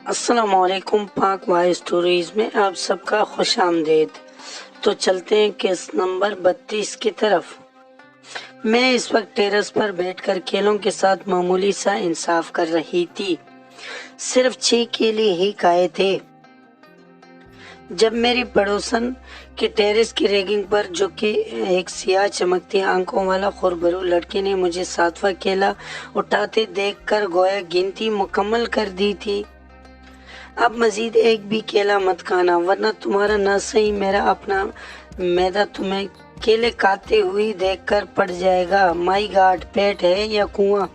السلام علیکم، پاک وائے اسٹوریز میں آپ سب کا خوش آمدید۔ تو چلتے ہیں کیس نمبر 32 کی طرف۔ میں اس وقت ٹیرس پر بیٹھ کر کھیلوں کے ساتھ معمولی سا انصاف کر رہی تھی۔ صرف 6 کیلے ہی کھائے تھے جب میری پڑوسن کے ٹیرس کی ریگنگ پر، جو کہ ایک سیاہ چمکتی آنکھوں والا خوربرو لڑکے نے مجھے 7واں کیلا اٹھاتے دیکھ کر گویا گنتی مکمل کر دی تھی۔ اب مزید ایک بھی کیلا مت کھانا، ورنہ تمہارا نہ صحیح میرا اپنا میدا تمہیں کیلے کھاتے ہوئی دیکھ کر پڑ جائے گا۔ مائی گاڈ، پیٹ ہے یا کنواں؟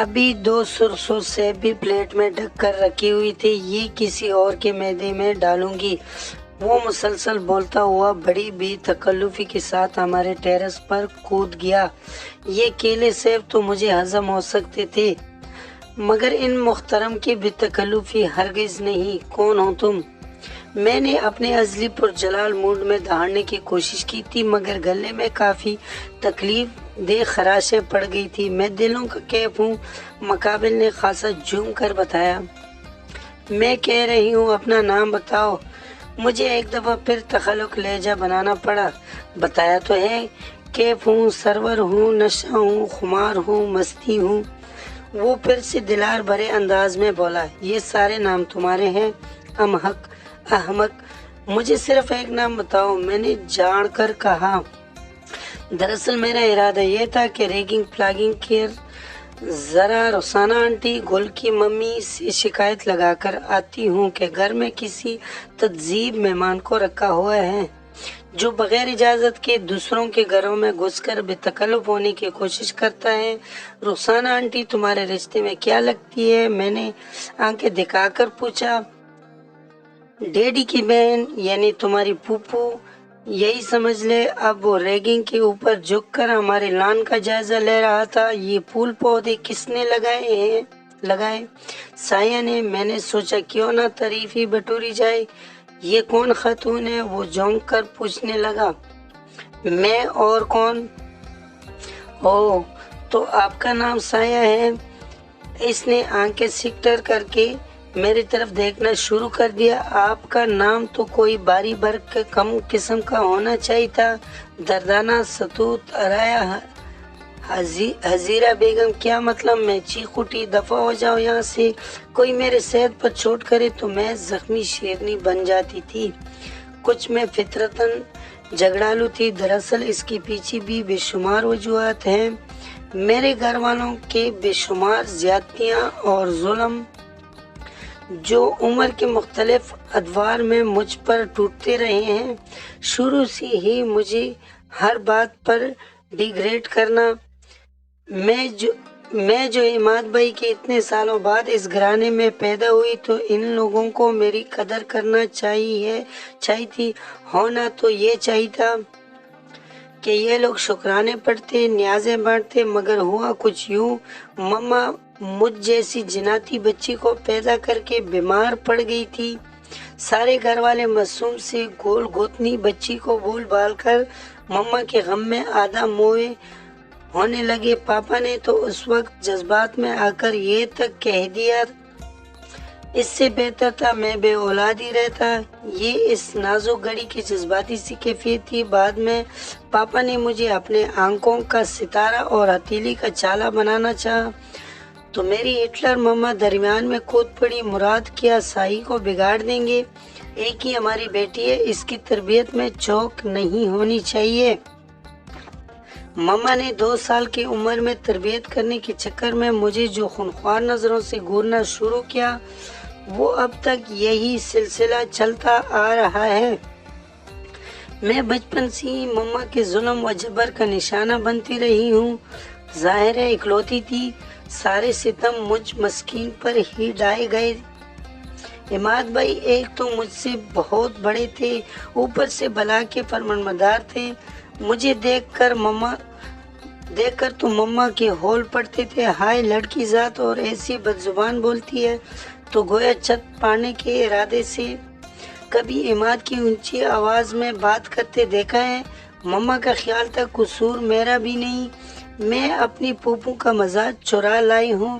ابھی 2 سرسوں سیب بھی پلیٹ میں ڈھک کر رکھی ہوئی تھی، یہ کسی اور کے میدے میں ڈالوں گی، وہ مسلسل بولتا ہوا بڑی بے تکلفی کے ساتھ ہمارے ٹیرس پر کود گیا۔ یہ کیلے سیب تو مجھے ہضم ہو سکتے تھے، مگر ان محترم کی بے تکلفی ہرگز نہیں۔ کون ہو تم؟ میں نے اپنے ازلی پرجلال موڈ میں دہاڑنے کی کوشش کی تھی، مگر گلے میں کافی تکلیف دہ خراشیں پڑ گئی تھی۔ میں دلوں کا کیف ہوں، مقابل نے خاصا جھوم کر بتایا۔ میں کہہ رہی ہوں اپنا نام بتاؤ۔ مجھے ایک دفعہ پھر تخلق لہجہ بنانا پڑا۔ بتایا تو ہے، کیف ہوں، سرور ہوں، نشہ ہوں، خمار ہوں، مستی ہوں۔ وہ پھر سے دلار بھرے انداز میں بولا، یہ سارے نام تمہارے ہیں؟ احمق، مجھے صرف ایک نام بتاؤ، میں نے جھاڑ کر کہا۔ دراصل میرا ارادہ یہ تھا کہ ریگنگ پلاگنگ کی ذرا رخسانہ آنٹی گل کی ممی سے شکایت لگا کر آتی ہوں کہ گھر میں کسی تہذیب مہمان کو رکھا ہوا ہے جو بغیر اجازت کے دوسروں کے گھروں میں گھس کر بے تکلف ہونے کی کوشش کرتا ہے۔ رخسانہ آنٹی تمہارے رشتے میں کیا لگتی ہے؟ میں نے آنکھیں دکھا کر پوچھا۔ ڈیڈی کی بہن، یعنی تمہاری پھوپھو، یہی سمجھ لے۔ اب وہ ریگنگ کے اوپر جھک کر ہمارے لان کا جائزہ لے رہا تھا۔ یہ پھول پودے کس نے لگائے؟ سایہ نے۔ میں نے سوچا کیوں نہ تعریف ہی بٹوری جائے۔ یہ کون خاتون ہے؟ وہ جھونک کر پوچھنے لگا۔ میں اور کون؟ اوہ، تو آپ کا نام سایہ ہے؟ اس نے آنکھیں سکٹر کر کے میری طرف دیکھنا شروع کر دیا۔ آپ کا نام تو کوئی باری برق کے کم قسم کا ہونا چاہیے تھا۔ دردانہ ستوت ارایا حزیرہ بیگم۔ کیا مطلب؟ میں چیخ اٹھی، دفع ہو جاؤ یہاں سے، کوئی میرے صحت پر چوٹ کرے تو میں زخمی شیرنی بن جاتی تھی۔ کچھ میں فطرتاً جھگڑالو تھی، دراصل اس کے پیچھے بھی بے شمار وجوہات ہیں۔ میرے گھر والوں کے بے شمار زیادتیاں اور ظلم جو عمر کے مختلف ادوار میں مجھ پر ٹوٹتے رہے ہیں۔ شروع سے ہی مجھے ہر بات پر ڈیگریڈ کرنا۔ میں جو عماد بھائی کے اتنے سالوں بعد اس گھرانے میں پیدا ہوئی، تو ان لوگوں کو میری قدر کرنا چاہیے تھی۔ ہونا تو یہ چاہیے تھا کہ یہ لوگ شکرانے پڑھتے، نیازیں بانٹتے، مگر ہوا کچھ یوں۔ مما مجھ جیسی جناتی بچی کو پیدا کر کے بیمار پڑ گئی تھی۔ سارے گھر والے معصوم سے گول گوتنی بچی کو بھول بھال کر مما کے غم میں آدھا موئے ہونے لگے۔ پاپا نے تو اس وقت جذبات میں آ کر یہ تک کہہ دیا، اس سے بہتر تھا میں بے اولاد ہی رہتا۔ یہ اس نازک گھڑی کی جذباتی سی کیفیت تھی۔ بعد میں پاپا نے مجھے اپنے آنکھوں کا ستارہ اور ہتھیلی کا چالا بنانا چاہا، تو میری ہٹلر مما درمیان میں کود پڑی۔ مراد کیا سائی کو بگاڑ دیں گے؟ ایک ہی ہماری بیٹی ہے، اس کی تربیت میں چوک نہیں ہونی چاہیے۔ مما نے 2 سال کی عمر میں تربیت کرنے کے چکر میں مجھے جو خونخوار نظروں سے گھورنا شروع کیا، وہ اب تک یہی سلسلہ چلتا آ رہا ہے۔ میں بچپن سے ہی مما کے ظلم و جبر کا نشانہ بنتی رہی ہوں۔ ظاہر ہے اکلوتی تھی، سارے ستم مجھ مسکین پر ہی ڈھائے گئے۔ عماد بھائی ایک تو مجھ سے بہت بڑے تھے، اوپر سے بلا کے فرمانبردار تھے۔ مجھے دیکھ کر تو مما کے ہول پڑتے تھے، ہائے لڑکی ذات اور ایسی بدزبان بولتی ہے، تو گویا چھت پاڑنے کے ارادے سے۔ کبھی عماد کی اونچی آواز میں بات کرتے دیکھا ہے؟ مما کا خیال تھا قصور میرا بھی نہیں، میں اپنی پھوپھو کا مزاج چرا لائی ہوں۔